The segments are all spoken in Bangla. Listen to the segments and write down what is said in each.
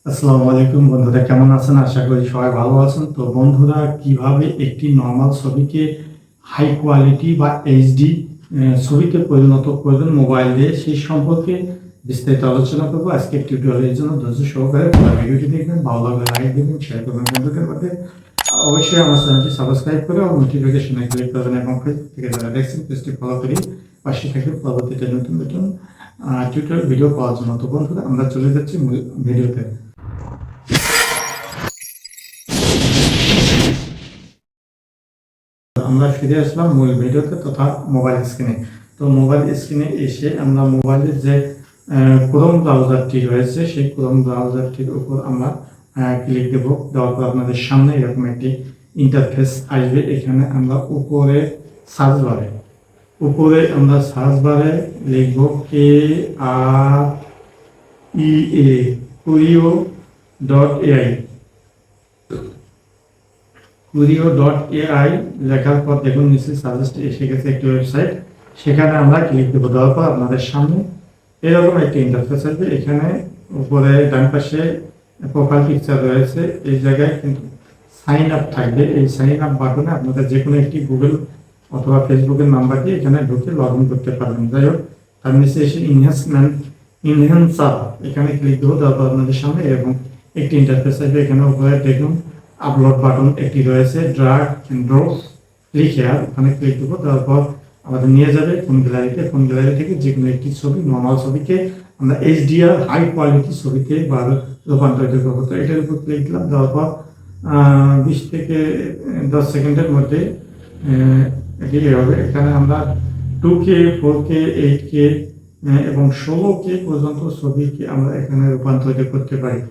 আসসালামু আলাইকুম বন্ধুরা, কেমন আছেন? আশা করি সবাই ভালো আছেন। তো বন্ধুরা, কিভাবে একটি নর্মাল ছবিকে হাই কোয়ালিটি বা এইচডি ছবিতে পরিণত করবেন মোবাইল দিয়ে, সেই সম্পর্কে বিস্তারিত আলোচনা করবো আজকের টিউটোরিয়ালের জন্য। ধৈর্য সহকারে পুরো ভিডিওটি দেখবেন, ভালো লাগলে লাইক দেবেন, শেয়ার করবেন বন্ধুদের মধ্যে। অবশ্যই আমার চ্যানেলটি সাবস্ক্রাইব করে এবং নোটিফিকেশনে ক্লিক করবেন এবং ফেসবুক থেকে যারা দেখছেন পেজটি ফলো করে পাশে থাকবে পরবর্তীতে নতুন নতুন টিউটোরিয়াল ভিডিও পাওয়ার জন্য। তো বন্ধুরা, আমরা চলে যাচ্ছি মূল ভিডিওতে। আমরা ফিরে আসলাম মূল ভিডিওতে তথা মোবাইল স্ক্রিনে। তো মোবাইল স্ক্রিনে এসে আমরা মোবাইলের যে ক্রোম ব্রাউজারটি রয়েছে সেই ক্রোম ব্রাউজারটির উপর আমরা ক্লিক দেব। দেওয়ার পর আপনাদের সামনে এরকম একটি ইন্টারফেস আসবে। এখানে আমরা উপরে আমরা সার্চ বারে লিখব KREA Kurio.ai। Kurio.ai লেখার পর দেখুন নিচে সাজেস্ট এসে গেছে একটি ওয়েবসাইট, সেখানে আমরা ক্লিক দেবো। দেওয়ার পর আপনাদের সামনে এরকম একটি ইন্টারফেস আসবে। এখানে উপরে ডান পাশে প্রোফাইল পিকচার রয়েছে, এই জায়গায় কিন্তু সাইন আপ থাকবে। এই সাইন আপ বাটনে আপনাদের যে কোনো একটি গুগল অথবা ফেসবুকের নাম্বার দিয়ে এখানে ঢুকে লগ ইন করতে পারবেন। যাই হোক, তার নিচে এসে ইনহ্যান্সার এখানে ক্লিক দেবো। দেওয়ার পর আপনাদের সামনে এরকম একটি ইন্টারফেস আসবে। এখানে উপরে দেখুন আপলোড বাটন একটি রয়েছে, drag and drop click here, ওখানে ক্লিক দেবো। তারপর আমাদের নিয়ে যাবে ফোন গ্যালারিতে। ফোন গ্যালারি থেকে যে কোনো একটি ছবি, নর্মাল ছবিকে আমরা এইচডিআর হাই কোয়ালিটি ছবিতে বা রূপান্তরিত করবো। তো এটার উপর ক্লিক দিলাম। দেওয়ার পর 20 থেকে 10 সেকেন্ডের মধ্যে এটি হবে। এখানে আমরা 2K 4K 8K এবং 16K পর্যন্ত ছবিকে আমরা এখানে রূপান্তরিত করতে পারি।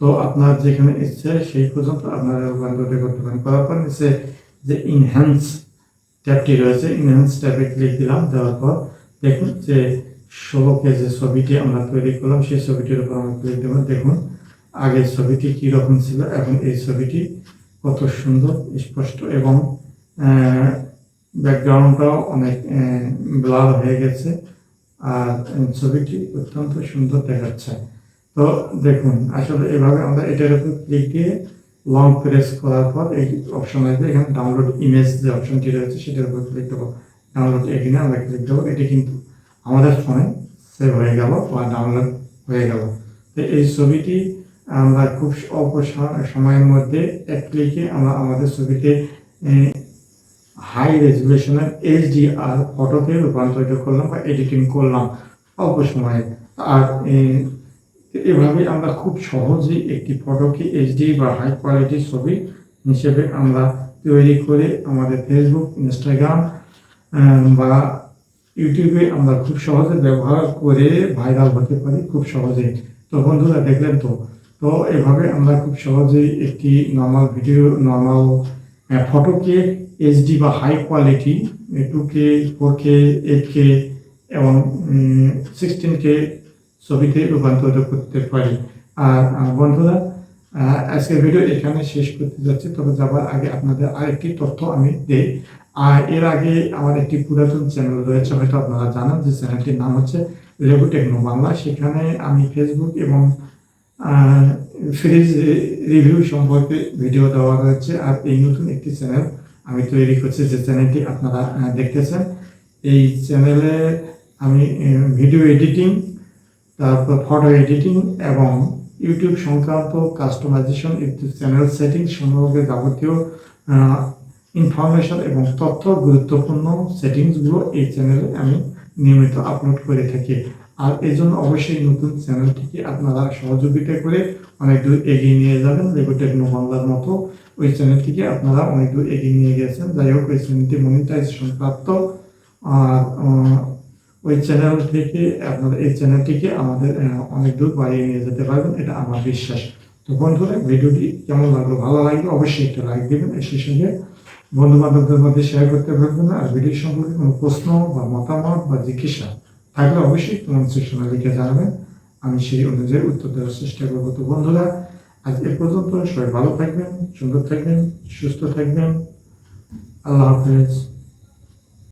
তো আপনার যেখানে ইচ্ছে সেই পর্যন্ত আপনারা রূপান্তরিত করতে পারেন। করার পর নিচে যে ইনহ্যান্স ট্যাবটি রয়েছে, ইনহ্যান্স ট্যাবে ক্লিক দিলাম। দেওয়ার পর দেখুন যে 16K যে ছবিটি আমরা তৈরি করলাম সেই ছবিটির উপর আমরা ক্লিক দেবো। দেখুন আগের ছবিটি কীরকম ছিল, এখন এই ছবিটি কত সুন্দর স্পষ্ট এবং ব্যাকগ্রাউন্ডটাও অনেক ব্লার হয়ে গেছে আর ছবিটি অত্যন্ত সুন্দর দেখাচ্ছে। তো দেখুন আসলে এভাবে আমরা এটার উপর ক্লিক দিয়ে লং প্রেস করার পর এই অপশন আসবে। এখানে ডাউনলোড ইমেজ যে অপশনটি রয়েছে সেটার উপর ক্লিক দেবো। ডাউনলোড এখানে আমরা ক্লিক দেবো। এটি কিন্তু আমাদের ফোনে সেভ হয়ে গেল বা ডাউনলোড হয়ে গেল। তো এই ছবিটি আমরা খুব অল্প সময়ের মধ্যে এক ক্লিকে আমরা আমাদের ছবিতে হাই রেজুলেশনের এইচডিআর ফটোতে রূপান্তরিত করলাম বা এডিটিং করলাম অল্প সময়ে। আর এভাবে আমরা খুব সহজেই একটি ফটোকে এইচডি বা হাই কোয়ালিটির ছবি হিসেবে আমরা তৈরি করে আমাদের ফেসবুক, ইনস্টাগ্রাম বা ইউটিউবে আমরা খুব সহজে ব্যবহার করে ভাইরাল হতে পারি খুব সহজেই। তো বন্ধুরা দেখলেন তো। তো এভাবে আমরা খুব সহজেই একটি নর্মাল ফটোকে এইচডি বা high quality 2K 4K 8K এবং 16K ছবিতে রূপান্তরিত করতে পারি। আর বন্ধুরা, আজকের ভিডিও এখানে শেষ করতে যাচ্ছি। তবে যাবার আগে আপনাদের আরেকটি তথ্য আমি দিই। এর আগে আমার একটি পুরাতন চ্যানেল রয়েছে, হয়তো আপনারা জানেন, যে চ্যানেলটির নাম হচ্ছে লেবু টেকনো বাংলা। সেখানে আমি ফেসবুক এবং ফ্রিজ রিভিউ সম্পর্কে ভিডিও দেওয়া হয়েছে। আর এই নতুন একটি চ্যানেল আমি তৈরি করছি, যে চ্যানেলটি আপনারা দেখতেছেন। এই চ্যানেলে আমি ভিডিও এডিটিং, তারপর ফটো এডিটিং এবং ইউটিউব সংক্রান্ত কাস্টমাইজেশন, ইউটিউব চ্যানেল সেটিং সম্পর্কে যাবতীয় ইনফরমেশন এবং তথ্য, গুরুত্বপূর্ণ সেটিংসগুলো এই চ্যানেলে আমি নিয়মিত আপলোড করে থাকি। আর এই জন্য অবশ্যই নতুন চ্যানেলটিকে আপনারা সহযোগিতা করে অনেক দূর এগিয়ে নিয়ে যাবেন। লেবু টেকনো বাংলার মতো ওই চ্যানেলটিকে আপনারা অনেক দূর এগিয়ে নিয়ে গেছেন। যাই হোক, ওই চ্যানেলটি মনিটাইজেশন প্রাপ্ত। আর ওই চ্যানেল থেকে আপনারা এই চ্যানেলটিকে আমাদের অনেক দূর বাড়িয়ে নিয়ে যেতে পারবেন, এটা আমার বিশ্বাস। তো বন্ধুরা, ভিডিওটি কেমন লাগলো? ভালো লাগলে অবশ্যই একটা লাইক দেবেন। সেই সঙ্গে বন্ধু বান্ধবদের মধ্যে শেয়ার করতে পারবেন না। আর ভিডিও সম্পর্কে কোনো প্রশ্ন বা মতামত বা জিজ্ঞাসা থাকলে অবশ্যই কমেন্ট সেকশনে লিখে জানাবেন, আমি সেই অনুযায়ী উত্তর দেওয়ার চেষ্টা করবো। তো বন্ধুরা, আজ এ পর্যন্ত। সবাই ভালো থাকবেন, সুন্দর থাকবেন, সুস্থ থাকবেন। আল্লাহ হাফেজ।